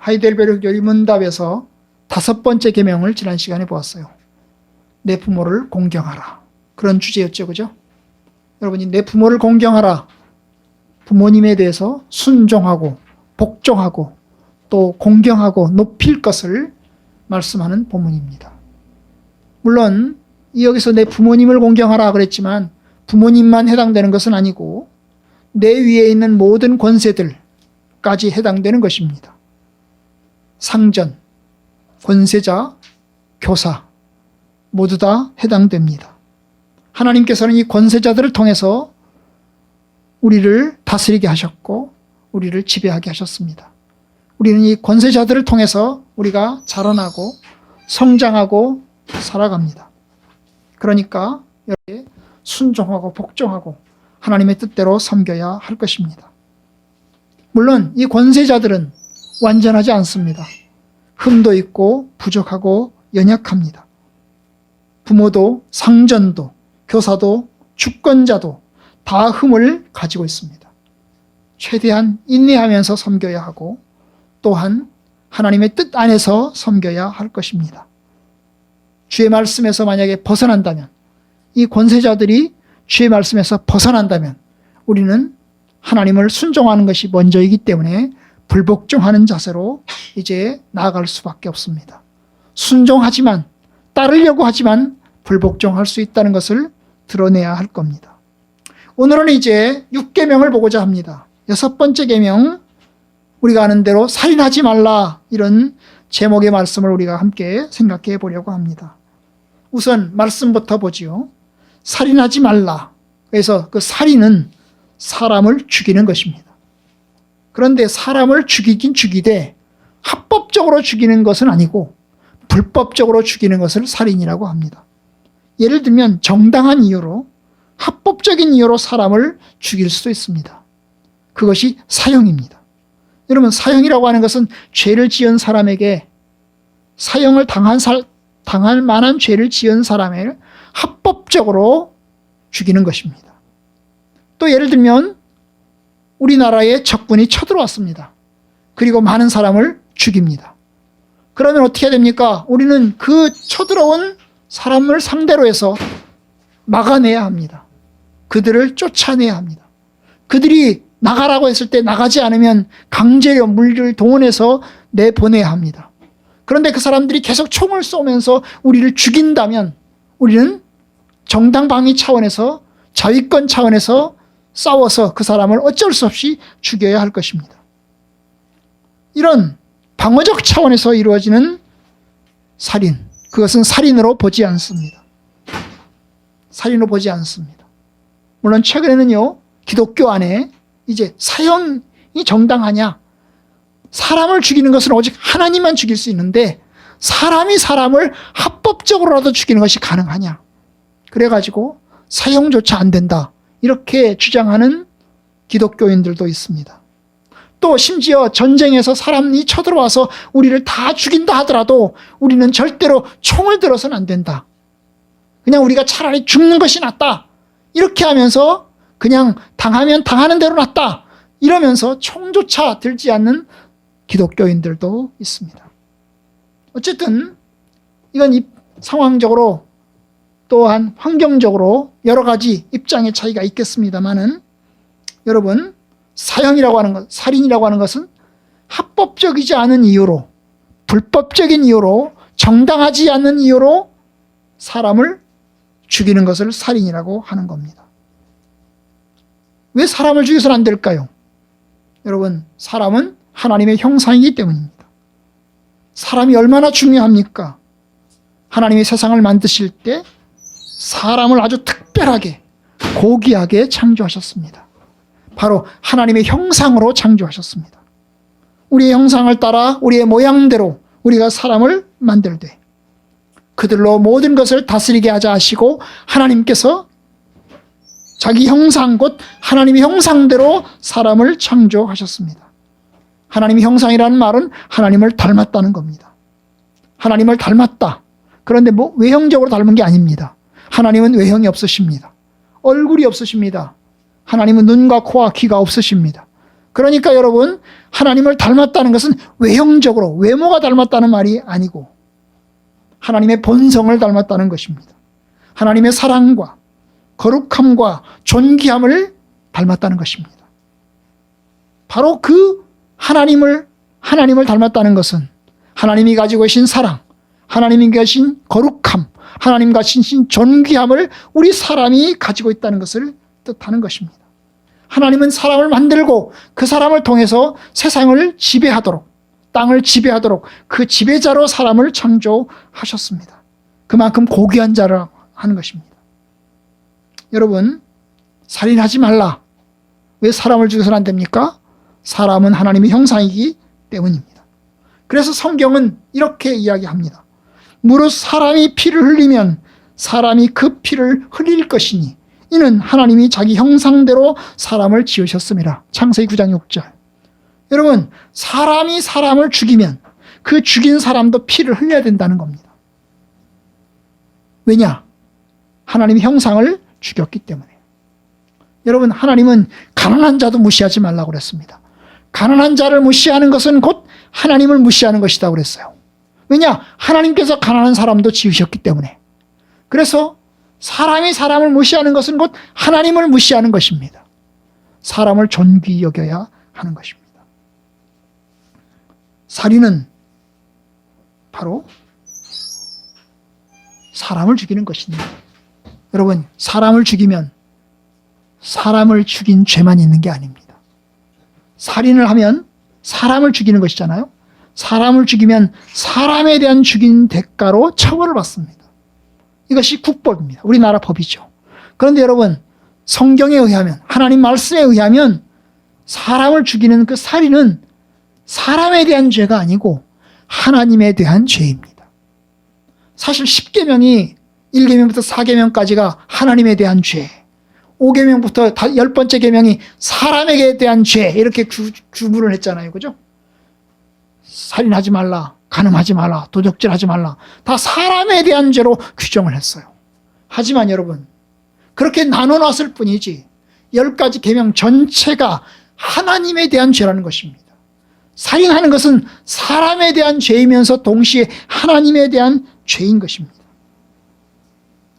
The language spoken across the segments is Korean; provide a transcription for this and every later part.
하이델베르크 교리문답에서 5번째 계명을 지난 시간에 보았어요. 내 부모를 공경하라. 그런 주제였죠. 그죠? 여러분이 내 부모를 공경하라. 부모님에 대해서 순종하고 복종하고 또 공경하고 높일 것을 말씀하는 본문입니다. 물론 여기서 내 부모님을 공경하라 그랬지만 부모님만 해당되는 것은 아니고 내 위에 있는 모든 권세들까지 해당되는 것입니다. 상전, 권세자, 교사 모두 다 해당됩니다. 하나님께서는 이 권세자들을 통해서 우리를 다스리게 하셨고 우리를 지배하게 하셨습니다. 우리는 이 권세자들을 통해서 우리가 자라나고 성장하고 살아갑니다. 그러니까 여기에 순종하고 복종하고 하나님의 뜻대로 섬겨야 할 것입니다. 물론 이 권세자들은 완전하지 않습니다. 흠도 있고 부족하고 연약합니다. 부모도 상전도 교사도 주권자도 다 흠을 가지고 있습니다. 최대한 인내하면서 섬겨야 하고 또한 하나님의 뜻 안에서 섬겨야 할 것입니다. 주의 말씀에서 만약에 벗어난다면 이 권세자들이 주의 말씀에서 벗어난다면 우리는 하나님을 순종하는 것이 먼저이기 때문에 불복종하는 자세로 이제 나아갈 수밖에 없습니다. 순종하지만 따르려고 하지만 불복종할 수 있다는 것을 드러내야 할 겁니다. 오늘은 이제 6계명을 보고자 합니다. 6번째 계명, 우리가 아는 대로 살인하지 말라, 이런 제목의 말씀을 우리가 함께 생각해 보려고 합니다. 우선 말씀부터 보지요. 살인하지 말라. 그래서 그 살인은 사람을 죽이는 것입니다. 그런데 사람을 죽이긴 죽이되 합법적으로 죽이는 것은 아니고 불법적으로 죽이는 것을 살인이라고 합니다. 예를 들면 정당한 이유로 합법적인 이유로 사람을 죽일 수도 있습니다. 그것이 사형입니다. 여러분, 사형이라고 하는 것은 죄를 지은 사람에게 사형을 당할 만한 죄를 지은 사람을 합법적으로 죽이는 것입니다. 또 예를 들면 우리나라에 적군이 쳐들어왔습니다. 그리고 많은 사람을 죽입니다. 그러면 어떻게 됩니까? 우리는 그 쳐들어온 사람을 상대로 해서 막아내야 합니다. 그들을 쫓아내야 합니다. 그들이 나가라고 했을 때 나가지 않으면 강제로 물리를 동원해서 내보내야 합니다. 그런데 그 사람들이 계속 총을 쏘면서 우리를 죽인다면 우리는 정당방위 차원에서 자위권 차원에서 싸워서 그 사람을 어쩔 수 없이 죽여야 할 것입니다. 이런 방어적 차원에서 이루어지는 살인, 그것은 살인으로 보지 않습니다. 살인으로 보지 않습니다. 물론 최근에는요, 기독교 안에 이제 사형이 정당하냐, 사람을 죽이는 것은 오직 하나님만 죽일 수 있는데 사람이 사람을 합법적으로라도 죽이는 것이 가능하냐, 그래가지고 사형조차 안 된다, 이렇게 주장하는 기독교인들도 있습니다. 또 심지어 전쟁에서 사람이 쳐들어와서 우리를 다 죽인다 하더라도 우리는 절대로 총을 들어서는 안 된다. 그냥 우리가 차라리 죽는 것이 낫다. 이렇게 하면서 그냥 당하면 당하는 대로 낫다. 이러면서 총조차 들지 않는 기독교인들도 있습니다. 어쨌든 이건 상황적으로 또한 환경적으로 여러 가지 입장의 차이가 있겠습니다만은 여러분, 사형이라고 하는 것, 살인이라고 하는 것은 합법적이지 않은 이유로, 불법적인 이유로, 정당하지 않는 이유로 사람을 죽이는 것을 살인이라고 하는 겁니다. 왜 사람을 죽여서는 안 될까요? 여러분, 사람은 하나님의 형상이기 때문입니다. 사람이 얼마나 중요합니까? 하나님이 세상을 만드실 때 사람을 아주 특별하게, 고귀하게 창조하셨습니다. 바로 하나님의 형상으로 창조하셨습니다. 우리의 형상을 따라 우리의 모양대로 우리가 사람을 만들되 그들로 모든 것을 다스리게 하자 하시고 하나님께서 자기 형상, 곧 하나님의 형상대로 사람을 창조하셨습니다. 하나님의 형상이라는 말은 하나님을 닮았다는 겁니다. 하나님을 닮았다. 그런데 외형적으로 닮은 게 아닙니다. 하나님은 외형이 없으십니다. 얼굴이 없으십니다. 하나님은 눈과 코와 귀가 없으십니다. 그러니까 여러분, 하나님을 닮았다는 것은 외형적으로 외모가 닮았다는 말이 아니고 하나님의 본성을 닮았다는 것입니다. 하나님의 사랑과 거룩함과 존귀함을 닮았다는 것입니다. 바로 그 하나님을 닮았다는 것은 하나님이 가지고 계신 사랑, 하나님이 가신 거룩함, 하나님 가신 존귀함을 우리 사람이 가지고 있다는 것을 뜻하는 것입니다. 하나님은 사람을 만들고 그 사람을 통해서 세상을 지배하도록, 땅을 지배하도록 그 지배자로 사람을 창조하셨습니다. 그만큼 고귀한 자라 하는 것입니다. 여러분, 살인하지 말라. 왜 사람을 죽여서는 안 됩니까? 사람은 하나님의 형상이기 때문입니다. 그래서 성경은 이렇게 이야기합니다. 무릇 사람이 피를 흘리면 사람이 그 피를 흘릴 것이니 이는 하나님이 자기 형상대로 사람을 지으셨습니다. 창세기 9장 6절. 여러분, 사람이 사람을 죽이면 그 죽인 사람도 피를 흘려야 된다는 겁니다. 왜냐? 하나님의 형상을 죽였기 때문에. 여러분, 하나님은 가난한 자도 무시하지 말라고 그랬습니다. 가난한 자를 무시하는 것은 곧 하나님을 무시하는 것이다 그랬어요. 왜냐? 하나님께서 가난한 사람도 지으셨기 때문에. 그래서 사람이 사람을 무시하는 것은 곧 하나님을 무시하는 것입니다. 사람을 존귀히 여겨야 하는 것입니다. 살인은 바로 사람을 죽이는 것입니다. 여러분, 사람을 죽이면 사람을 죽인 죄만 있는 게 아닙니다. 살인을 하면 사람을 죽이는 것이잖아요. 사람을 죽이면 사람에 대한 죽인 대가로 처벌을 받습니다. 이것이 국법입니다. 우리나라 법이죠. 그런데 여러분, 성경에 의하면, 하나님 말씀에 의하면 사람을 죽이는 그 살인은 사람에 대한 죄가 아니고 하나님에 대한 죄입니다. 사실 10계명이 1계명부터 4계명까지가 하나님에 대한 죄, 5계명부터 10번째 계명이 사람에게 대한 죄, 이렇게 구분을 했잖아요. 그죠? 살인하지 말라, 간음하지 말라, 도적질하지 말라, 다 사람에 대한 죄로 규정을 했어요. 하지만 여러분, 그렇게 나눠놨을 뿐이지 10가지 계명 전체가 하나님에 대한 죄라는 것입니다. 살인하는 것은 사람에 대한 죄이면서 동시에 하나님에 대한 죄인 것입니다.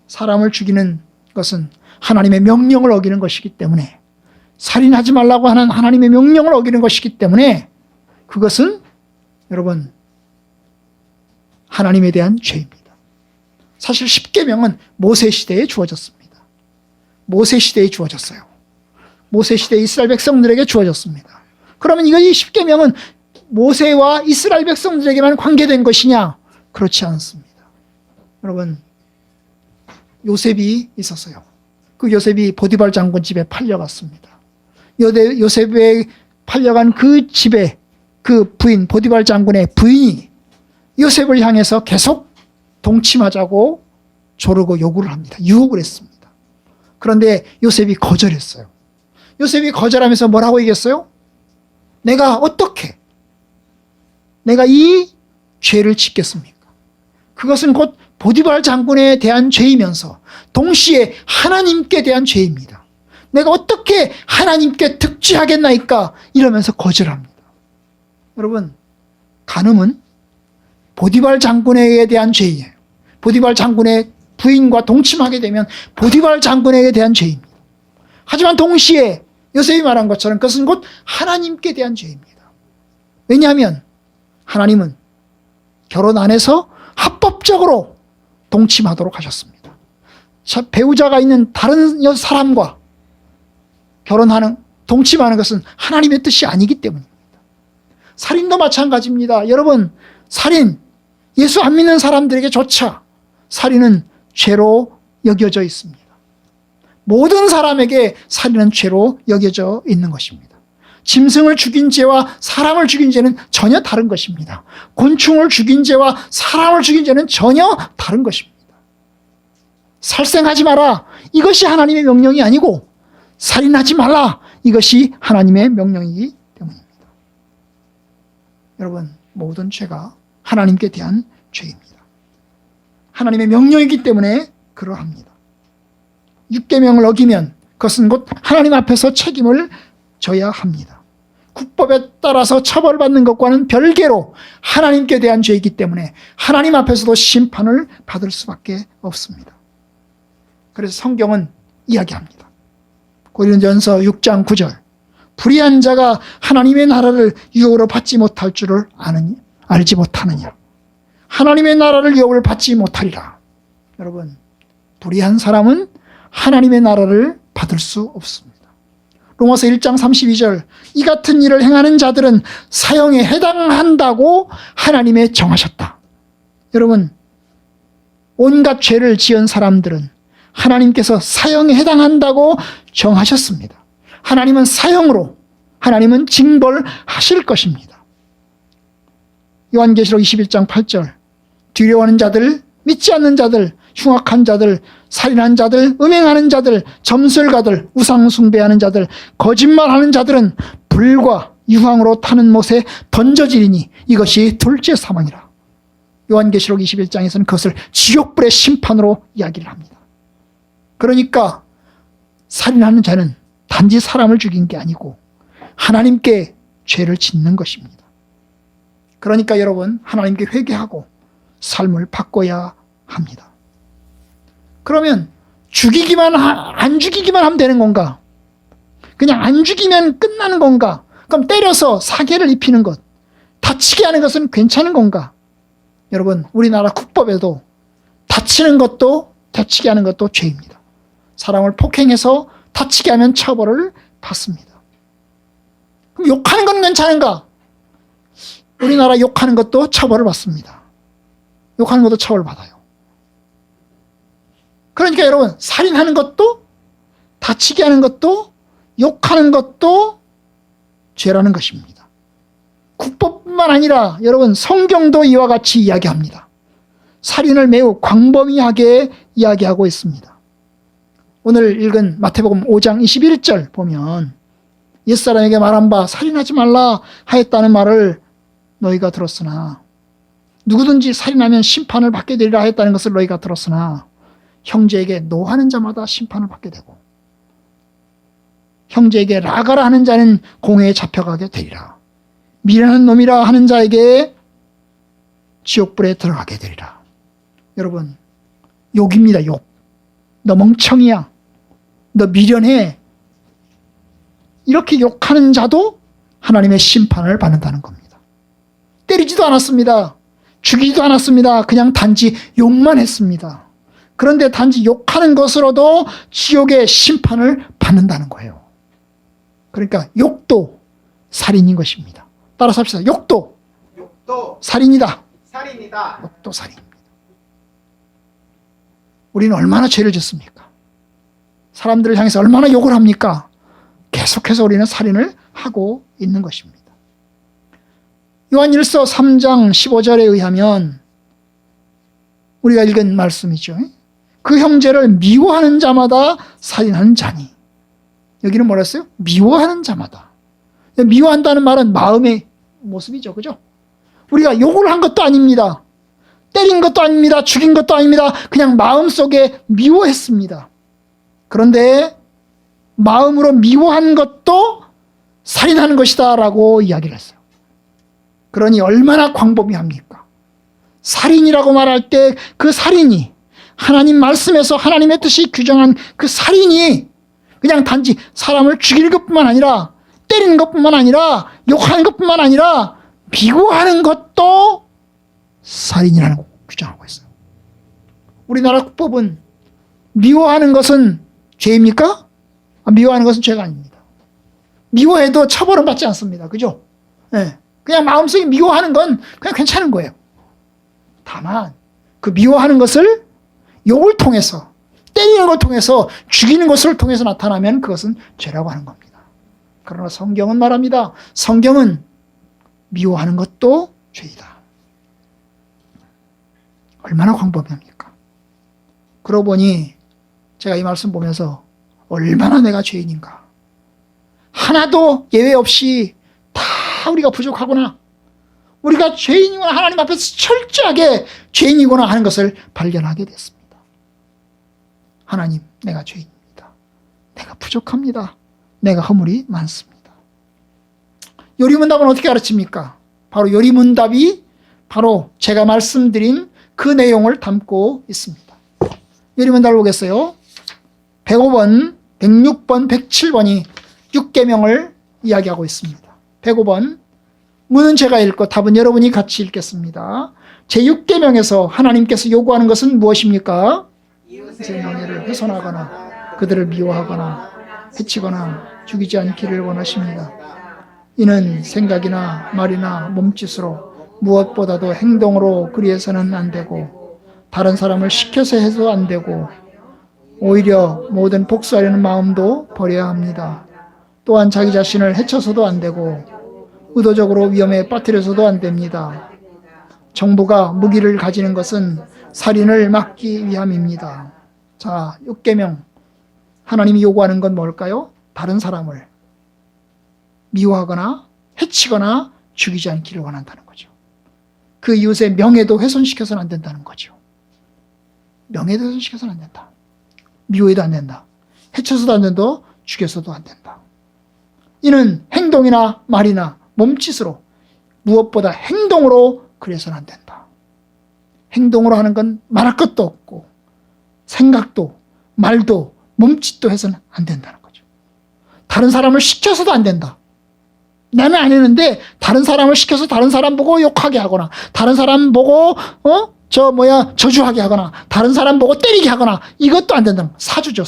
사람을 죽이는 것은 하나님의 명령을 어기는 것이기 때문에, 살인하지 말라고 하는 하나님의 명령을 어기는 것이기 때문에 그것은 여러분 하나님에 대한 죄입니다. 사실 10계명은 모세 시대에 주어졌습니다. 모세 시대에 주어졌어요. 모세 시대 이스라엘 백성들에게 주어졌습니다. 그러면 이 10계명은 모세와 이스라엘 백성들에게만 관계된 것이냐? 그렇지 않습니다. 여러분, 요셉이 있었어요. 그 요셉이 보디발 장군 집에 팔려갔습니다. 요셉에 팔려간 그 집에 그 부인, 보디발 장군의 부인이 요셉을 향해서 계속 동침하자고 조르고 요구를 합니다. 유혹을 했습니다. 그런데 요셉이 거절했어요. 요셉이 거절하면서 뭐라고 얘기했어요? 내가 이 죄를 짓겠습니까? 그것은 곧 보디발 장군에 대한 죄이면서 동시에 하나님께 대한 죄입니다. 내가 어떻게 하나님께 득죄하겠나이까? 이러면서 거절합니다. 여러분, 간음은 보디발 장군에 대한 죄이에요. 보디발 장군의 부인과 동침하게 되면 보디발 장군에 대한 죄입니다. 하지만 동시에 요셉이 말한 것처럼 그것은 곧 하나님께 대한 죄입니다. 왜냐하면 하나님은 결혼 안에서 합법적으로 동침하도록 하셨습니다. 배우자가 있는 다른 사람과 동침하는 것은 하나님의 뜻이 아니기 때문입니다. 살인도 마찬가지입니다. 여러분, 살인, 예수 안 믿는 사람들에게조차 살인은 죄로 여겨져 있습니다. 모든 사람에게 살인은 죄로 여겨져 있는 것입니다. 짐승을 죽인 죄와 사람을 죽인 죄는 전혀 다른 것입니다. 곤충을 죽인 죄와 사람을 죽인 죄는 전혀 다른 것입니다. 살생하지 마라, 이것이 하나님의 명령이 아니고 살인하지 말라, 이것이 하나님의 명령이기 때문입니다. 여러분, 모든 죄가 하나님께 대한 죄입니다. 하나님의 명령이기 때문에 그러합니다. 6계명을 어기면 그것은 곧 하나님 앞에서 책임을 져야 합니다. 국법에 따라서 처벌받는 것과는 별개로 하나님께 대한 죄이기 때문에 하나님 앞에서도 심판을 받을 수밖에 없습니다. 그래서 성경은 이야기합니다. 고린도전서 6장 9절, 불의한 자가 하나님의 나라를 유업으로 받지 못할 줄을 알지 못하느냐. 하나님의 나라를 유업을 받지 못하리라. 여러분, 불의한 사람은 하나님의 나라를 받을 수 없습니다. 로마서 1장 32절, 이 같은 일을 행하는 자들은 사형에 해당한다고 하나님의 정하셨다. 여러분, 온갖 죄를 지은 사람들은 하나님께서 사형에 해당한다고 정하셨습니다. 하나님은 사형으로, 하나님은 징벌하실 것입니다. 요한계시록 21장 8절, 두려워하는 자들, 믿지 않는 자들, 흉악한 자들, 살인한 자들, 음행하는 자들, 점술가들, 우상 숭배하는 자들, 거짓말하는 자들은 불과 유황으로 타는 못에 던져지리니 이것이 둘째 사망이라. 요한계시록 21장에서는 그것을 지옥불의 심판으로 이야기를 합니다. 그러니까 살인하는 자는 단지 사람을 죽인 게 아니고 하나님께 죄를 짓는 것입니다. 그러니까 여러분, 하나님께 회개하고 삶을 바꿔야 합니다. 그러면 안 죽이기만 하면 되는 건가? 그냥 안 죽이면 끝나는 건가? 그럼 때려서 사개를 입히는 것, 다치게 하는 것은 괜찮은 건가? 여러분, 우리나라 국법에도 다치는 것도 다치게 하는 것도 죄입니다. 사람을 폭행해서 다치게 하면 처벌을 받습니다. 그럼 욕하는 건 괜찮은가? 우리나라 욕하는 것도 처벌을 받습니다. 욕하는 것도 처벌받아요. 그러니까 여러분, 살인하는 것도, 다치게 하는 것도, 욕하는 것도 죄라는 것입니다. 국법뿐만 아니라 여러분, 성경도 이와 같이 이야기합니다. 살인을 매우 광범위하게 이야기하고 있습니다. 오늘 읽은 마태복음 5장 21절 보면 옛사람에게 말한 바 살인하지 말라 하였다는 말을 너희가 들었으나, 누구든지 살인하면 심판을 받게 되리라 했다는 것을 너희가 들었으나 형제에게 노하는 자마다 심판을 받게 되고 형제에게 라가라 하는 자는 공회에 잡혀가게 되리라. 미련한 놈이라 하는 자에게 지옥불에 들어가게 되리라. 여러분, 욕입니다. 욕. 너 멍청이야. 너 미련해. 이렇게 욕하는 자도 하나님의 심판을 받는다는 겁니다. 때리지도 않았습니다. 죽이지도 않았습니다. 그냥 단지 욕만 했습니다. 그런데 단지 욕하는 것으로도 지옥의 심판을 받는다는 거예요. 그러니까 욕도 살인인 것입니다. 따라서 합시다. 욕도 살인이다. 욕도 살인입니다. 우리는 얼마나 죄를 짓습니까? 사람들을 향해서 얼마나 욕을 합니까? 계속해서 우리는 살인을 하고 있는 것입니다. 요한일서 3장 15절에 의하면 우리가 읽은 말씀이죠. 그 형제를 미워하는 자마다 살인하는 자니. 여기는 뭐라 했어요? 미워하는 자마다. 미워한다는 말은 마음의 모습이죠. 그죠? 우리가 욕을 한 것도 아닙니다. 때린 것도 아닙니다. 죽인 것도 아닙니다. 그냥 마음속에 미워했습니다. 그런데 마음으로 미워한 것도 살인하는 것이다 라고 이야기를 했어요. 그러니 얼마나 광범위합니까? 살인이라고 말할 때 그 살인이 하나님 말씀에서 하나님의 뜻이 규정한 그 살인이 그냥 단지 사람을 죽이는 것뿐만 아니라 때리는 것뿐만 아니라 욕하는 것뿐만 아니라 비고하는 것도 살인이라는 거 규정하고 있어요. 우리나라 국법은 미워하는 것은 죄입니까? 미워하는 것은 죄가 아닙니다. 미워해도 처벌은 받지 않습니다. 그죠? 네. 그냥 마음속에 미워하는 건 그냥 괜찮은 거예요. 다만 그 미워하는 것을 욕을 통해서, 때리는 걸 통해서, 죽이는 것을 통해서 나타나면 그것은 죄라고 하는 겁니다. 그러나 성경은 말합니다. 성경은 미워하는 것도 죄이다. 얼마나 광범위합니까? 그러고 보니 제가 이 말씀 보면서 얼마나 내가 죄인인가. 하나도 예외 없이 다 우리가 부족하구나. 우리가 죄인이구나. 하나님 앞에서 철저하게 죄인이구나 하는 것을 발견하게 됐습니다. 하나님, 내가 죄인입니다. 내가 부족합니다. 내가 허물이 많습니다. 요리문답은 어떻게 가르칩니까? 바로 요리문답이 바로 제가 말씀드린 그 내용을 담고 있습니다. 요리문답을 보겠어요. 105번, 106번, 107번이 6계명을 이야기하고 있습니다. 105번, 문은 제가 읽고 답은 여러분이 같이 읽겠습니다. 제6계명에서 하나님께서 요구하는 것은 무엇입니까? 제 명예를 훼손하거나 그들을 미워하거나 해치거나 죽이지 않기를 원하십니다. 이는 생각이나 말이나 몸짓으로 무엇보다도 행동으로 그리해서는 안 되고 다른 사람을 시켜서 해서 안 되고 오히려 모든 복수하려는 마음도 버려야 합니다. 또한 자기 자신을 해쳐서도 안 되고 의도적으로 위험에 빠뜨려서도 안 됩니다. 정부가 무기를 가지는 것은 살인을 막기 위함입니다. 자, 6계명 하나님이 요구하는 건 뭘까요? 다른 사람을 미워하거나 해치거나 죽이지 않기를 원한다는 거죠. 그 이웃의 명예도 훼손시켜서는 안 된다는 거죠. 명예도 훼손시켜서는 안 된다. 미워해도 안 된다. 해쳐서도 안 된다. 죽여서도 안 된다. 이는 행동이나 말이나 몸짓으로 무엇보다 행동으로 그래서는 안 된다. 행동으로 하는 건 말할 것도 없고 생각도 말도 몸짓도 해서는 안 된다는 거죠. 다른 사람을 시켜서도 안 된다. 나는 안 했는데 다른 사람을 시켜서 다른 사람 보고 욕하게 하거나 다른 사람 보고 저주하게 하거나 다른 사람 보고 때리게 하거나 이것도 안 된다는 거예요. 사주죠.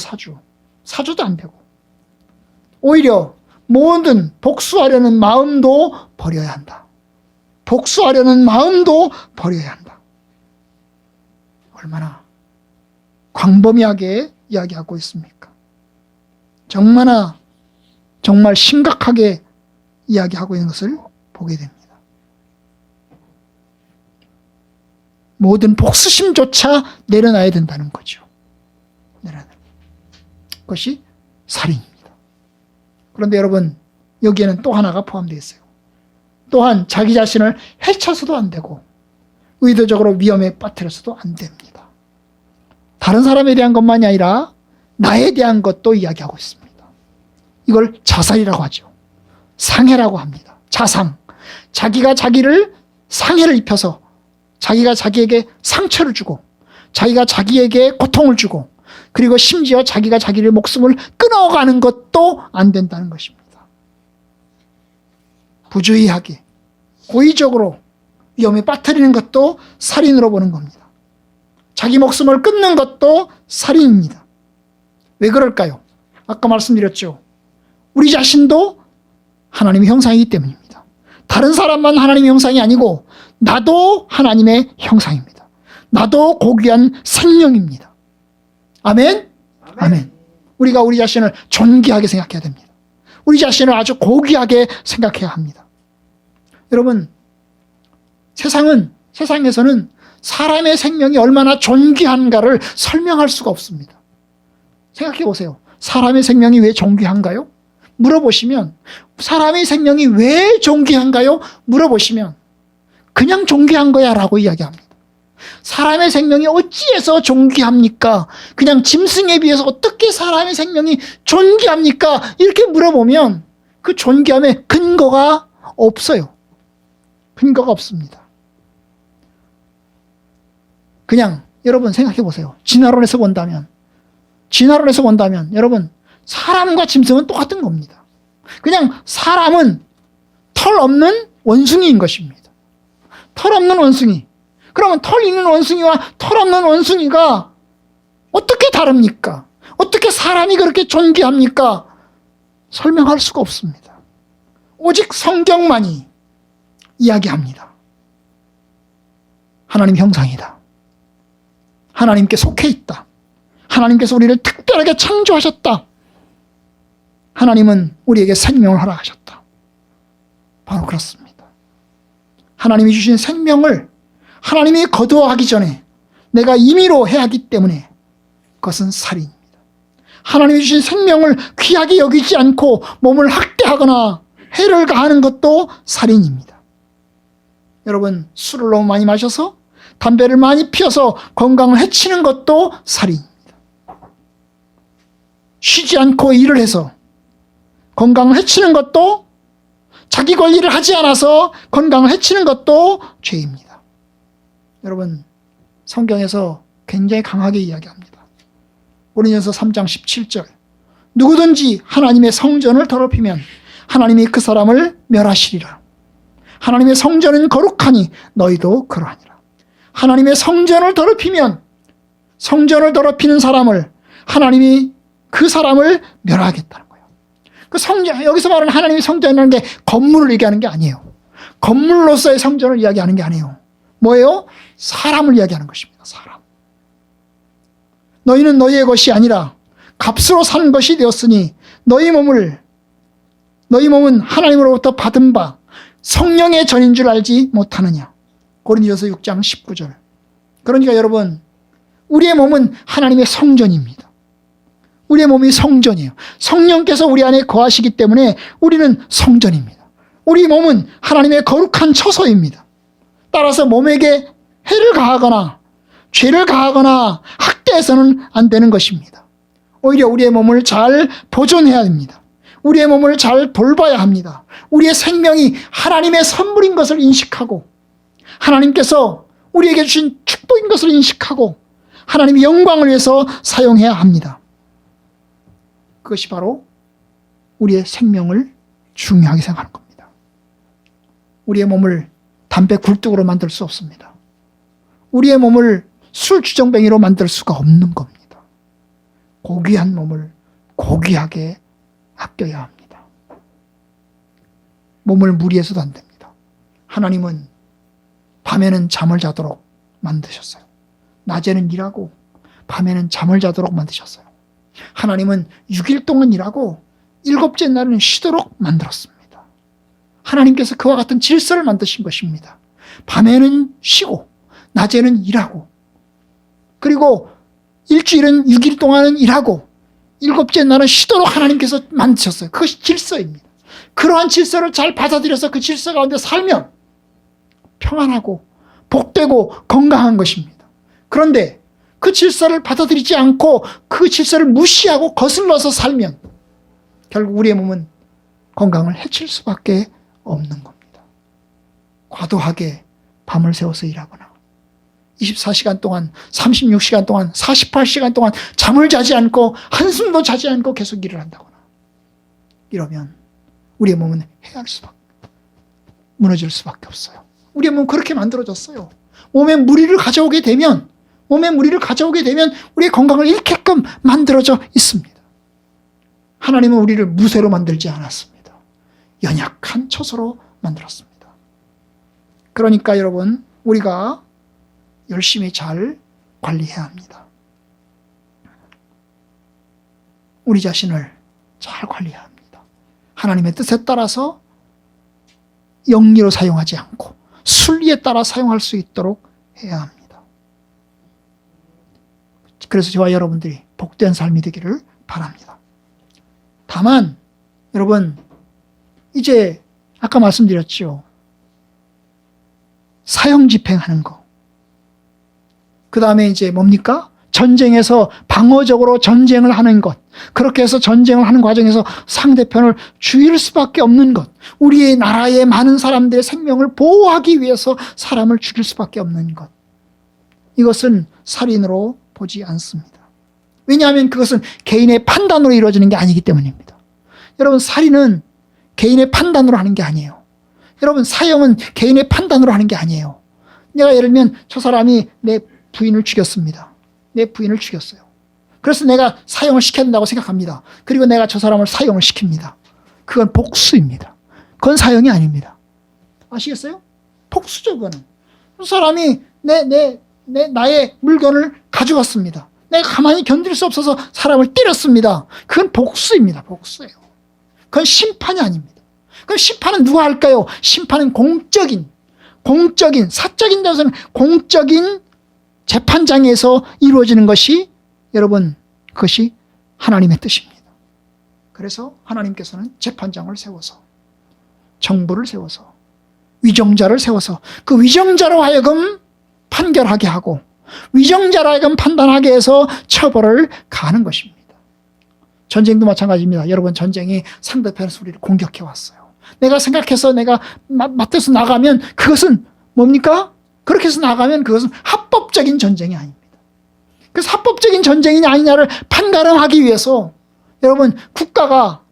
사주도 안 되고 오히려 모든 복수하려는 마음도 버려야 한다. 복수하려는 마음도 버려야 한다. 얼마나 광범위하게 이야기하고 있습니까? 정말 심각하게 이야기하고 있는 것을 보게 됩니다. 모든 복수심조차 내려놔야 된다는 거죠. 그것이 살인입니다. 그런데 여러분, 여기에는 또 하나가 포함되어 있어요. 또한 자기 자신을 해쳐서도 안 되고 의도적으로 위험에 빠뜨려서도 안 됩니다. 다른 사람에 대한 것만이 아니라 나에 대한 것도 이야기하고 있습니다. 이걸 자살이라고 하죠. 상해라고 합니다. 자상. 자기가 자기를 상해를 입혀서 자기가 자기에게 상처를 주고 자기가 자기에게 고통을 주고 그리고 심지어 자기가 자기의 목숨을 끊어가는 것도 안 된다는 것입니다. 부주의하게 고의적으로 위험에 빠뜨리는 것도 살인으로 보는 겁니다. 자기 목숨을 끊는 것도 살인입니다. 왜 그럴까요? 아까 말씀드렸죠. 우리 자신도 하나님의 형상이기 때문입니다. 다른 사람만 하나님의 형상이 아니고 나도 하나님의 형상입니다. 나도 고귀한 생명입니다. 아멘? 아멘. 우리가 우리 자신을 존귀하게 생각해야 됩니다. 우리 자신을 아주 고귀하게 생각해야 합니다. 여러분, 세상에서는 사람의 생명이 얼마나 존귀한가를 설명할 수가 없습니다. 생각해 보세요. 사람의 생명이 왜 존귀한가요? 물어보시면 사람의 생명이 왜 존귀한가요? 물어보시면 그냥 존귀한 거야 라고 이야기합니다. 사람의 생명이 어찌해서 존귀합니까? 그냥 짐승에 비해서 어떻게 사람의 생명이 존귀합니까? 이렇게 물어보면 그 존귀함에 근거가 없어요. 근거가 없습니다. 그냥 여러분 생각해 보세요. 진화론에서 본다면 여러분 사람과 짐승은 똑같은 겁니다. 그냥 사람은 털 없는 원숭이인 것입니다. 털 없는 원숭이. 그러면 털 있는 원숭이와 털 없는 원숭이가 어떻게 다릅니까? 어떻게 사람이 그렇게 존귀합니까? 설명할 수가 없습니다. 오직 성경만이 이야기합니다. 하나님 형상이다. 하나님께 속해 있다. 하나님께서 우리를 특별하게 창조하셨다. 하나님은 우리에게 생명을 허락하셨다. 바로 그렇습니다. 하나님이 주신 생명을 하나님이 거두어가기 전에 내가 임의로 해하기 때문에 그것은 살인입니다. 하나님이 주신 생명을 귀하게 여기지 않고 몸을 학대하거나 해를 가하는 것도 살인입니다. 여러분, 술을 너무 많이 마셔서 담배를 많이 피워서 건강을 해치는 것도 살인입니다. 쉬지 않고 일을 해서 건강을 해치는 것도 자기 관리를 하지 않아서 건강을 해치는 것도 죄입니다. 여러분, 성경에서 굉장히 강하게 이야기합니다. 고린도전서 3장 17절. 누구든지 하나님의 성전을 더럽히면 하나님이 그 사람을 멸하시리라. 하나님의 성전은 거룩하니 너희도 그러하니라. 하나님의 성전을 더럽히면, 성전을 더럽히는 사람을 하나님이 그 사람을 멸하겠다는 거예요. 그 성전, 여기서 말하는 하나님의 성전이라는 게 건물을 얘기하는 게 아니에요. 건물로서의 성전을 이야기하는 게 아니에요. 뭐예요? 사람을 이야기하는 것입니다. 사람. 너희는 너희의 것이 아니라 값으로 산 것이 되었으니 너희 몸은 하나님으로부터 받은 바 성령의 전인 줄 알지 못하느냐. 고린도전서 6장 19절. 그러니까 여러분, 우리의 몸은 하나님의 성전입니다. 우리의 몸이 성전이에요. 성령께서 우리 안에 거하시기 때문에 우리는 성전입니다. 우리 몸은 하나님의 거룩한 처소입니다. 따라서 몸에게 해를 가하거나 죄를 가하거나 학대해서는 안 되는 것입니다. 오히려 우리의 몸을 잘 보존해야 됩니다. 우리의 몸을 잘 돌봐야 합니다. 우리의 생명이 하나님의 선물인 것을 인식하고 하나님께서 우리에게 주신 축복인 것을 인식하고 하나님의 영광을 위해서 사용해야 합니다. 그것이 바로 우리의 생명을 중요하게 생각하는 겁니다. 우리의 몸을 담배 굴뚝으로 만들 수 없습니다. 우리의 몸을 술 주정뱅이로 만들 수가 없는 겁니다. 고귀한 몸을 고귀하게 아껴야 합니다. 몸을 무리해서도 안 됩니다. 하나님은 밤에는 잠을 자도록 만드셨어요. 낮에는 일하고 밤에는 잠을 자도록 만드셨어요. 하나님은 6일 동안 일하고 7째 날은 쉬도록 만들었습니다. 하나님께서 그와 같은 질서를 만드신 것입니다. 밤에는 쉬고 낮에는 일하고, 그리고 일주일은 6일 동안은 일하고 7째 날은 쉬도록 하나님께서 만드셨어요. 그것이 질서입니다. 그러한 질서를 잘 받아들여서 그 질서 가운데 살면 평안하고 복되고 건강한 것입니다. 그런데 그 질서를 받아들이지 않고 그 질서를 무시하고 거슬러서 살면 결국 우리의 몸은 건강을 해칠 수밖에 없는 겁니다. 과도하게 밤을 새워서 일하거나 24시간 동안, 36시간 동안, 48시간 동안 잠을 자지 않고 한숨도 자지 않고 계속 일을 한다거나 이러면 우리의 몸은 무너질 수밖에 없어요. 우리의 몸은 그렇게 만들어졌어요. 몸에 무리를 가져오게 되면 우리의 건강을 잃게끔 만들어져 있습니다. 하나님은 우리를 무쇠로 만들지 않았습니다. 연약한 처소로 만들었습니다. 그러니까 여러분, 우리가 열심히 잘 관리해야 합니다. 우리 자신을 잘 관리해야 합니다. 하나님의 뜻에 따라서 영리로 사용하지 않고 순리에 따라 사용할 수 있도록 해야 합니다. 그래서 저와 여러분들이 복된 삶이 되기를 바랍니다. 다만 여러분, 이제 아까 말씀드렸죠. 사형 집행하는 거. 그 다음에 이제 뭡니까? 전쟁에서 방어적으로 전쟁을 하는 것. 그렇게 해서 전쟁을 하는 과정에서 상대편을 죽일 수밖에 없는 것. 우리의 나라의 많은 사람들의 생명을 보호하기 위해서 사람을 죽일 수밖에 없는 것. 이것은 살인으로 보지 않습니다. 왜냐하면 그것은 개인의 판단으로 이루어지는 게 아니기 때문입니다. 여러분, 살인은 개인의 판단으로 하는 게 아니에요. 여러분, 사형은 개인의 판단으로 하는 게 아니에요. 내가 예를 들면 저 사람이 내 부인을 죽였습니다. 내 부인을 죽였어요. 그래서 내가 사형을 시켜야 된다고 생각합니다. 그리고 내가 저 사람을 사형을 시킵니다. 그건 복수입니다. 그건 사형이 아닙니다. 아시겠어요? 복수죠, 그거는. 그 사람이 나의 물건을 가져갔습니다. 내가 가만히 견딜 수 없어서 사람을 때렸습니다. 그건 복수입니다. 복수예요. 그건 심판이 아닙니다. 그럼 심판은 누가 할까요? 심판은 공적인 사적인 데서는 공적인 재판장에서 이루어지는 것이, 여러분, 그것이 하나님의 뜻입니다. 그래서 하나님께서는 재판장을 세워서, 정부를 세워서, 위정자를 세워서 그 위정자로 하여금 판결하게 하고 위정자로 하여금 판단하게 해서 처벌을 가하는 것입니다. 전쟁도 마찬가지입니다. 여러분, 전쟁이 상대편에서 우리를 공격해 왔어요. 내가 생각해서 내가 맞대서 나가면 그것은 뭡니까? 그렇게 해서 나가면 그것은 합법적인 전쟁이 아닙니다. 그래서 합법적인 전쟁이냐 아니냐를 판가름하기 위해서 여러분 국가가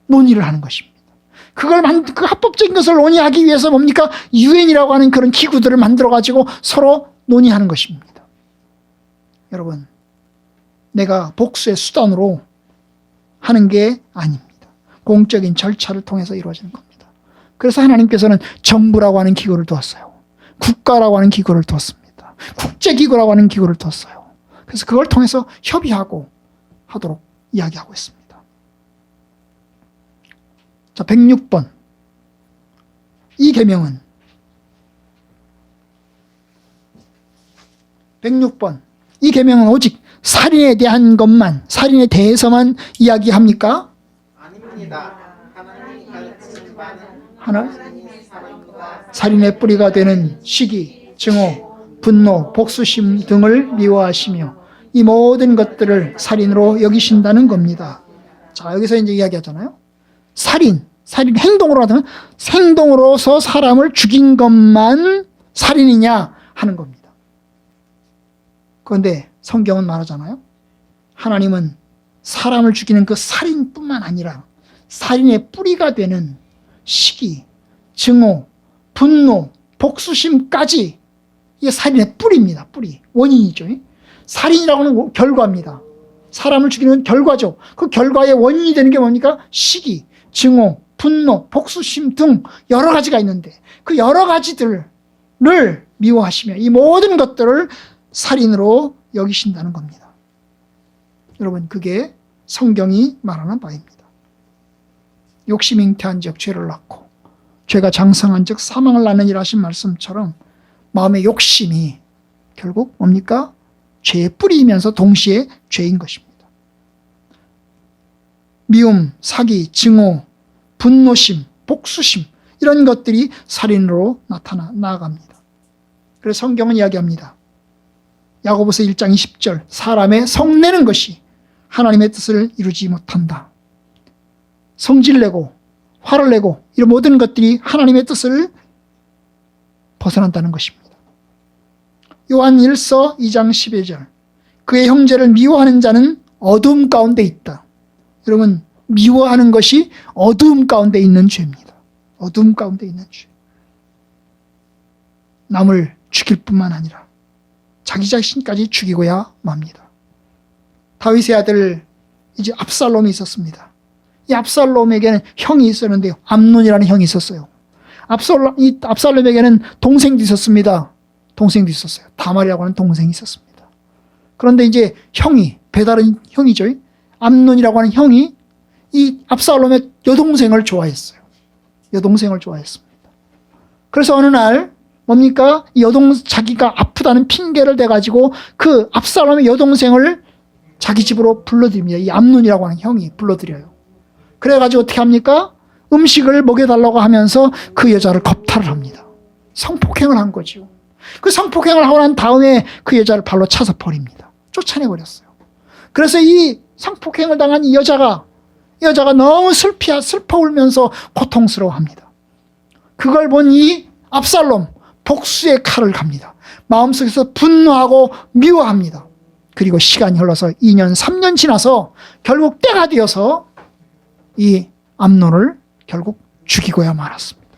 논의를 하는 것입니다. 그 합법적인 것을 논의하기 위해서 뭡니까? 유엔이라고 하는 그런 기구들을 만들어 가지고 서로 논의하는 것입니다. 여러분, 내가 복수의 수단으로 하는 게 아닙니다. 공적인 절차를 통해서 이루어지는 겁니다. 그래서 하나님께서는 정부라고 하는 기구를 두었어요. 국가라고 하는 기구를 두었습니다. 국제기구라고 하는 기구를 두었어요. 그래서 그걸 통해서 협의하고 하도록 이야기하고 있습니다. 자, 106번. 이 계명은 106번. 이 계명은 오직 살인에 대한 것만, 살인에 대해서만 이야기합니까? 아닙니다. 하나님이 가르치는 바는 하나님의 살인의 뿌리가 되는 시기, 증오, 분노, 복수심 등을 미워하시며 이 모든 것들을 살인으로 여기신다는 겁니다. 자, 여기서 이제 이야기하잖아요. 살인 행동으로 하면 행동으로서 사람을 죽인 것만 살인이냐 하는 겁니다. 그런데 성경은 말하잖아요. 하나님은 사람을 죽이는 그 살인뿐만 아니라 살인의 뿌리가 되는 시기, 증오, 분노, 복수심까지 이게 살인의 뿌리입니다. 뿌리, 원인이죠. 살인이라고 하는 결과입니다. 사람을 죽이는 결과죠. 그 결과의 원인이 되는 게 뭡니까? 시기, 증오, 분노, 복수심 등 여러 가지가 있는데 그 여러 가지들을 미워하시며 이 모든 것들을 살인으로 여기신다는 겁니다. 여러분, 그게 성경이 말하는 바입니다. 욕심이 잉태한 즉 죄를 낳고 죄가 장성한 즉 사망을 낳느니라 하신 말씀처럼 마음의 욕심이 결국 뭡니까? 죄의 뿌리이면서 동시에 죄인 것입니다. 미움, 사기, 증오, 분노심, 복수심 이런 것들이 살인으로 나아갑니다. 그래서 성경은 이야기합니다. 야고보서 1장 20절 사람의 성내는 것이 하나님의 뜻을 이루지 못한다. 성질내고 화를 내고 이런 모든 것들이 하나님의 뜻을 벗어난다는 것입니다. 요한 1서 2장 11절 그의 형제를 미워하는 자는 어두움 가운데 있다. 여러분, 미워하는 것이 어두움 가운데 있는 죄입니다. 어두움 가운데 있는 죄. 남을 죽일 뿐만 아니라 자기 자신까지 죽이고야 맙니다. 다윗의 아들 이제 압살롬이 있었습니다. 이 압살롬에게는 형이 있었는데요. 암논이라는 형이 있었어요. 이 압살롬에게는 동생도 있었습니다. 동생도 있었어요. 다말이라고 하는 동생이 있었습니다. 그런데 이제 배다른 형이죠. 암논이라고 하는 형이 이 압살롬의 여동생을 좋아했어요. 여동생을 좋아했습니다. 그래서 어느 날 뭡니까? 자기가 아프다는 핑계를 대가지고 그 압살롬의 여동생을 자기 집으로 불러들입니다. 이 암논이라고 하는 형이 불러들여요. 그래가지고 어떻게 합니까? 음식을 먹여달라고 하면서 그 여자를 겁탈을 합니다. 성폭행을 한 거죠. 그 성폭행을 하고 난 다음에 그 여자를 발로 차서 버립니다. 쫓아내버렸어요. 그래서 이 성폭행을 당한 이 여자가 너무 슬퍼 울면서 고통스러워합니다. 그걸 본 이 압살롬 복수의 칼을 갑니다. 마음속에서 분노하고 미워합니다. 그리고 시간이 흘러서 2년 3년 지나서 결국 때가 되어서 이 암논을 결국 죽이고야 말았습니다.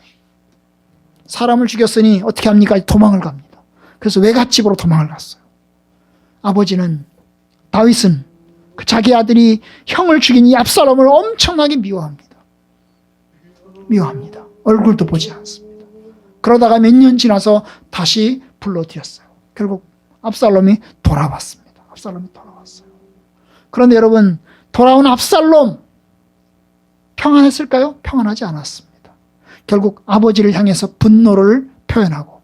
사람을 죽였으니 어떻게 합니까? 도망을 갑니다. 그래서 외갓집으로 도망을 갔어요. 다윗은 자기 아들이 형을 죽인 이 압살롬을 엄청나게 미워합니다. 얼굴도 보지 않습니다. 그러다가 몇 년 지나서 다시 불러들였어요. 결국 압살롬이 돌아왔습니다. 그런데 여러분, 돌아온 압살롬 평안했을까요? 평안하지 않았습니다. 결국 아버지를 향해서 분노를 표현하고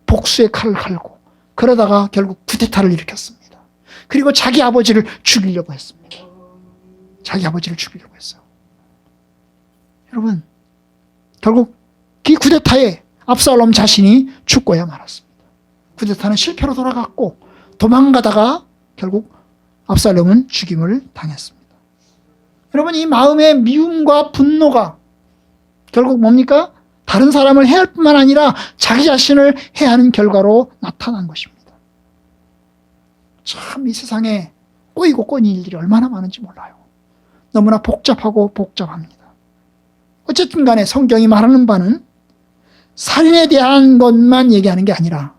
복수의 칼을 갈고 그러다가 결국 쿠데타를 일으켰습니다. 그리고 자기 아버지를 죽이려고 했습니다. 여러분, 결국 그 쿠데타에 압살롬 자신이 죽고야 말았습니다. 쿠데타는 실패로 돌아갔고 도망가다가 결국 압살롬은 죽임을 당했습니다. 여러분, 이 마음의 미움과 분노가 결국 뭡니까? 다른 사람을 해할 뿐만 아니라 자기 자신을 해하는 결과로 나타난 것입니다. 참 이 세상에 꼬이고 꼬인 일들이 얼마나 많은지 몰라요. 너무나 복잡하고 복잡합니다. 어쨌든 간에 성경이 말하는 바는 살인에 대한 것만 얘기하는 게 아니라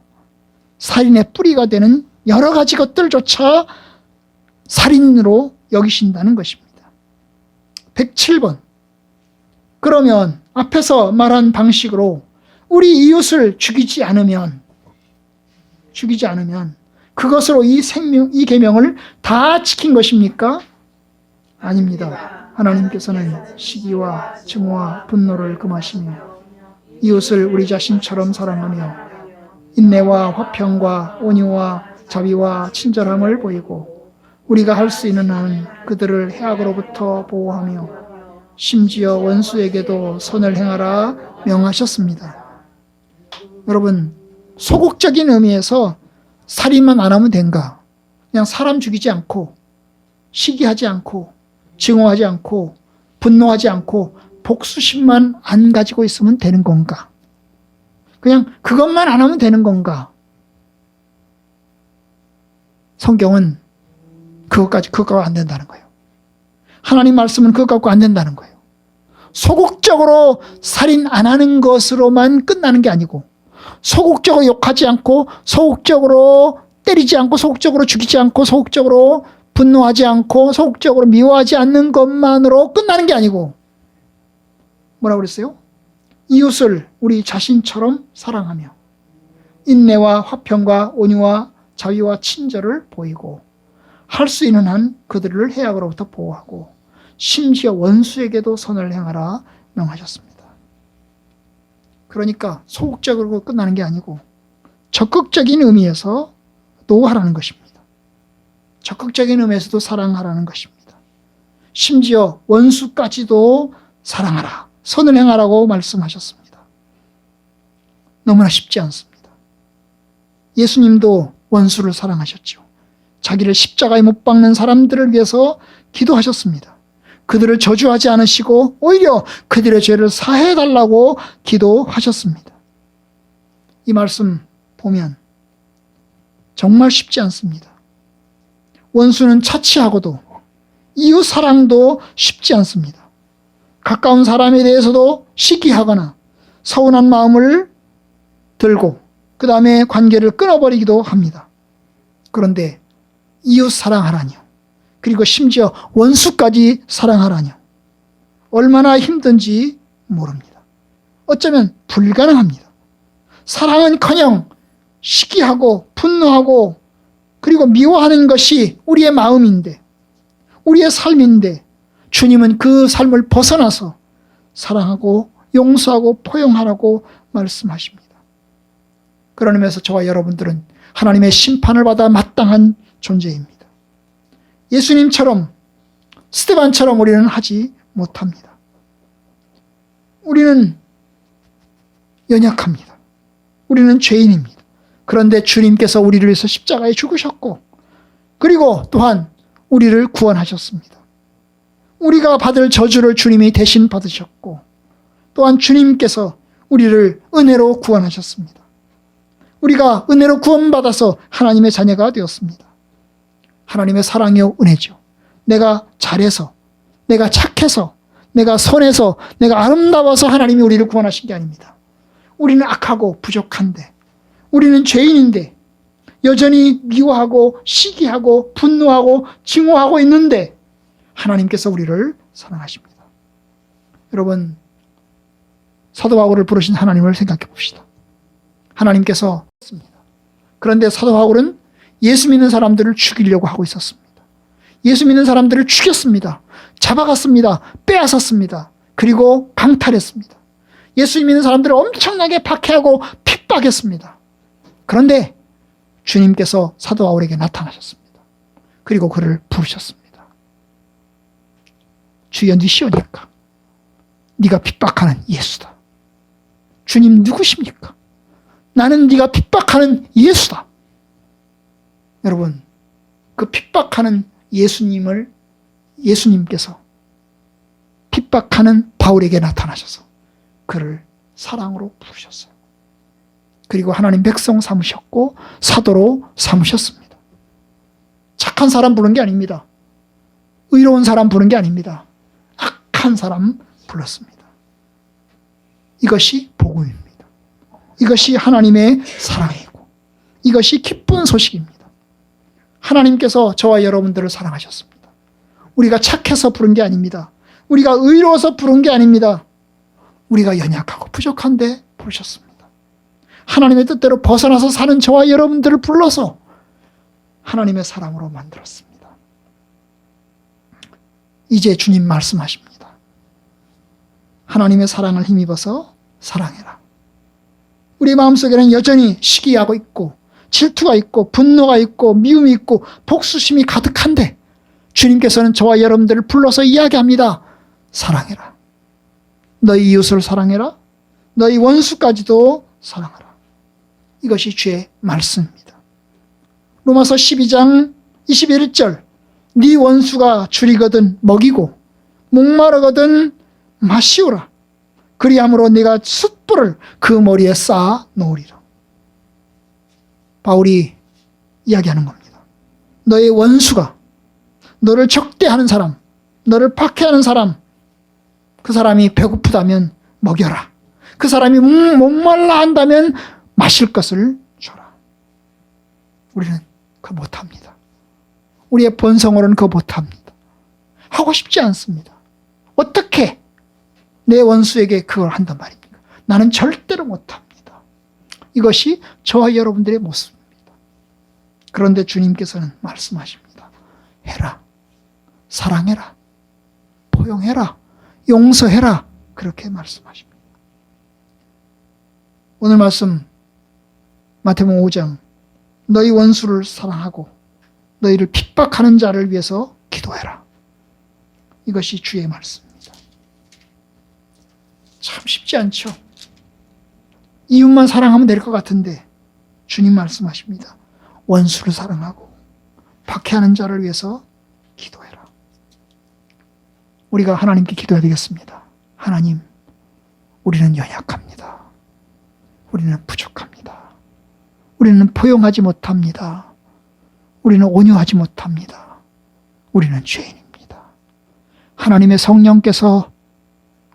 살인의 뿌리가 되는 여러 가지 것들조차 살인으로 여기신다는 것입니다. 107번. 그러면 앞에서 말한 방식으로 우리 이웃을 죽이지 않으면 그것으로 이 계명을 다 지킨 것입니까? 아닙니다. 하나님께서는 시기와 증오와 분노를 금하시며 이웃을 우리 자신처럼 사랑하며 인내와 화평과 온유와 자비와 친절함을 보이고 우리가 할 수 있는 한 그들을 해악으로부터 보호하며 심지어 원수에게도 선을 행하라 명하셨습니다. 여러분, 소극적인 의미에서 살인만 안 하면 된가? 그냥 사람 죽이지 않고 시기하지 않고 증오하지 않고 분노하지 않고 복수심만 안 가지고 있으면 되는 건가? 그냥 그것만 안 하면 되는 건가? 성경은 그것 갖고 안 된다는 거예요. 하나님 말씀은 그것 갖고 안 된다는 거예요. 소극적으로 살인 안 하는 것으로만 끝나는 게 아니고 소극적으로 욕하지 않고 소극적으로 때리지 않고 소극적으로 죽이지 않고 소극적으로 분노하지 않고 소극적으로 미워하지 않는 것만으로 끝나는 게 아니고 뭐라고 그랬어요? 이웃을 우리 자신처럼 사랑하며 인내와 화평과 온유와 자비와 친절을 보이고 할 수 있는 한 그들을 해악으로부터 보호하고 심지어 원수에게도 선을 행하라 명하셨습니다. 그러니까 소극적으로 끝나는 게 아니고 적극적인 의미에서 노하라는 것입니다. 적극적인 의미에서도 사랑하라는 것입니다. 심지어 원수까지도 사랑하라, 선을 행하라고 말씀하셨습니다. 너무나 쉽지 않습니다. 예수님도 원수를 사랑하셨죠. 자기를 십자가에 못 박는 사람들을 위해서 기도하셨습니다. 그들을 저주하지 않으시고 오히려 그들의 죄를 사해달라고 기도하셨습니다. 이 말씀 보면 정말 쉽지 않습니다. 원수는 차치하고도 이웃 사랑도 쉽지 않습니다. 가까운 사람에 대해서도 시기하거나 서운한 마음을 들고 그 다음에 관계를 끊어버리기도 합니다. 그런데 이웃 사랑하라뇨. 그리고 심지어 원수까지 사랑하라뇨. 얼마나 힘든지 모릅니다. 어쩌면 불가능합니다. 사랑은커녕 시기하고 분노하고 그리고 미워하는 것이 우리의 마음인데 우리의 삶인데 주님은 그 삶을 벗어나서 사랑하고 용서하고 포용하라고 말씀하십니다. 그런 의미에서 저와 여러분들은 하나님의 심판을 받아 마땅한 존재입니다. 예수님처럼 스데반처럼 우리는 하지 못합니다. 우리는 연약합니다. 우리는 죄인입니다. 그런데 주님께서 우리를 위해서 십자가에 죽으셨고 그리고 또한 우리를 구원하셨습니다. 우리가 받을 저주를 주님이 대신 받으셨고 또한 주님께서 우리를 은혜로 구원하셨습니다. 우리가 은혜로 구원받아서 하나님의 자녀가 되었습니다. 하나님의 사랑이요 은혜죠. 내가 잘해서, 내가 착해서, 내가 선해서, 내가 아름다워서 하나님이 우리를 구원하신 게 아닙니다. 우리는 악하고 부족한데, 우리는 죄인인데 여전히 미워하고 시기하고 분노하고 증오하고 있는데 하나님께서 우리를 사랑하십니다. 여러분, 사도 바울을 부르신 하나님을 생각해 봅시다. 하나님께서 그런데 사도 바울은 예수 믿는 사람들을 죽이려고 하고 있었습니다. 예수 믿는 사람들을 죽였습니다. 잡아갔습니다. 빼앗았습니다. 그리고 강탈했습니다. 예수 믿는 사람들을 엄청나게 박해하고 핍박했습니다. 그런데 주님께서 사도 바울에게 나타나셨습니다. 그리고 그를 부르셨습니다. 주여 니시오니까 네가 핍박하는 예수다. 주님 누구십니까? 나는 네가 핍박하는 예수다. 여러분, 그 핍박하는 예수님께서 핍박하는 바울에게 나타나셔서 그를 사랑으로 부르셨어요. 그리고 하나님 백성 삼으셨고 사도로 삼으셨습니다. 착한 사람 부른 게 아닙니다. 의로운 사람 부른 게 아닙니다. 악한 사람 불렀습니다. 이것이 복음입니다. 이것이 하나님의 사랑이고 이것이 기쁜 소식입니다. 하나님께서 저와 여러분들을 사랑하셨습니다. 우리가 착해서 부른 게 아닙니다. 우리가 의로워서 부른 게 아닙니다. 우리가 연약하고 부족한데 부르셨습니다. 하나님의 뜻대로 벗어나서 사는 저와 여러분들을 불러서 하나님의 사랑으로 만들었습니다. 이제 주님 말씀하십니다. 하나님의 사랑을 힘입어서 사랑해라. 우리 마음속에는 여전히 시기하고 있고 질투가 있고 분노가 있고 미움이 있고 복수심이 가득한데 주님께서는 저와 여러분들을 불러서 이야기합니다. 사랑해라. 너희 이웃을 사랑해라. 너희 원수까지도 사랑하라. 이것이 주의 말씀입니다. 로마서 12장 21절 네 원수가 줄이거든 먹이고 목마르거든 마시오라. 그리함으로 네가 숯불을 그 머리에 쌓아 놓으리라. 바울이 이야기하는 겁니다. 너의 원수가 너를 적대하는 사람, 너를 박해하는 사람, 그 사람이 배고프다면 먹여라. 그 사람이 목말라 한다면 마실 것을 줘라. 우리는 그거 못합니다. 우리의 본성으로는 그거 못합니다. 하고 싶지 않습니다. 어떻게 내 원수에게 그걸 한단 말입니까? 나는 절대로 못합니다. 이것이 저와 여러분들의 모습입니다. 그런데 주님께서는 말씀하십니다. 해라. 사랑해라. 포용해라. 용서해라. 그렇게 말씀하십니다. 오늘 말씀 마태복음 5장 너희 원수를 사랑하고 너희를 핍박하는 자를 위해서 기도해라. 이것이 주의 말씀입니다. 참 쉽지 않죠. 이웃만 사랑하면 될 것 같은데 주님 말씀하십니다. 원수를 사랑하고 박해하는 자를 위해서 기도해라. 우리가 하나님께 기도해야 되겠습니다. 하나님, 우리는 연약합니다. 우리는 부족합니다. 우리는 포용하지 못합니다. 우리는 온유하지 못합니다. 우리는 죄인입니다. 하나님의 성령께서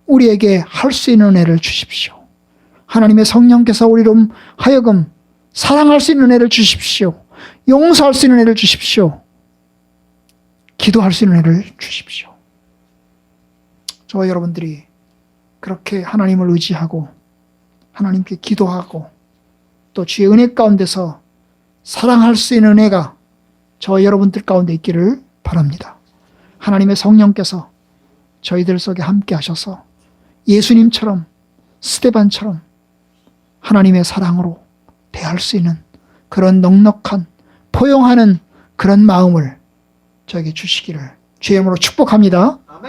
우리에게 할 수 있는 은혜를 주십시오. 하나님의 성령께서 우리로 하여금 사랑할 수 있는 은혜를 주십시오. 용서할 수 있는 은혜를 주십시오. 기도할 수 있는 은혜를 주십시오. 저와 여러분들이 그렇게 하나님을 의지하고 하나님께 기도하고 또 주의 은혜 가운데서 사랑할 수 있는 은혜가 저와 여러분들 가운데 있기를 바랍니다. 하나님의 성령께서 저희들 속에 함께 하셔서 예수님처럼 스데반처럼 하나님의 사랑으로 대할 수 있는 그런 넉넉한 포용하는 그런 마음을 저에게 주시기를 주의 이름으로 축복합니다.